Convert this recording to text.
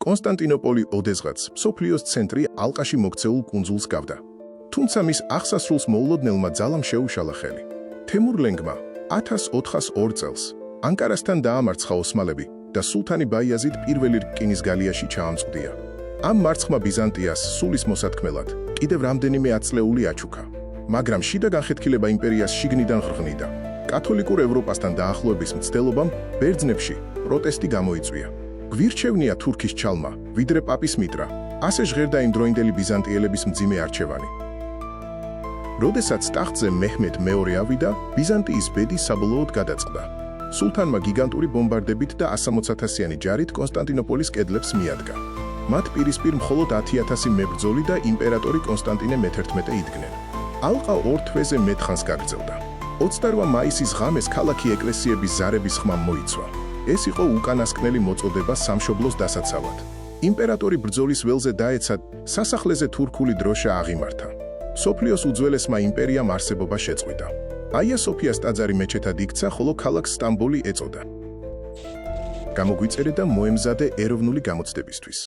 კონსტანტინოპოლი ოდესღაც მსოფლიოს ცენტრი ალყაში მოქცეულ კუნძულს გავდა. თუმცა მის აღსასრულს მოულოდნელმა ძალამ შეუშალა ხელი. თემურ ლენგმა 1402 წელს ანკარასთან დაამარცხა ოსმალები და სულთანი ბაიაზიდ პირველი რკინის გალიაში ჩაამწყვდია. ამ მარცხმა ბიზანტიას სულის მოსათქმელად კიდევ რამდენიმე ათწლეული აჩუქა. მაგრამ შიდა განხეთქილება იმპერიას შიგნიდან ღრღნიდა. კათოლიკურ ევროპასთან დაახლოების მცდელობამ ბერძნებში პროტესტი გამოიწვია. გვირჩევნია თურქის ჩალმა, ვიდრე პაპის მიტრა, ასე ჟღერდა იმდროინდელი ბიზანტიელების მძიმე არჩევანი. როდესაც ტახტზე მეჰმედ მეორე ავიდა, ბიზანტიის ბედი საბოლოოდ გადაწყდა. სულთანმა გიგანტური ბომბარდებით და 160,000-იანი ჯარით კონსტანტინოპოლის კედლებს მიადგა. მათ პირისპირ მხოლოდ 10,000 მებრძოლი და იმპერატორი კონსტანტინე მე-11 იდგნენ. ალყა ორ თვეზე მეტხანს გაგრძელდა. 28 მაისის ღამეს ქალაქი ეკლესიების ზარების ხმამ მოიცვა. ეს იყო უკანასკნელი მოწოდება სამშობლოს დასაცავად. იმპერატორი ბრძოლის ველზე დაეცა, სასახლეზე თურქული დროშა აღიმართა. სოფლიოს უძველესმა იმპერიამ არსებობა შეწყვიტა. აია სოფიას ტაძარი მეჩეთად იქცა, ხოლო ქალაქს სტამბოლი ეწოდა. გამოგვიწერე და მოემზადე ეროვნული გამოცდებისთვის.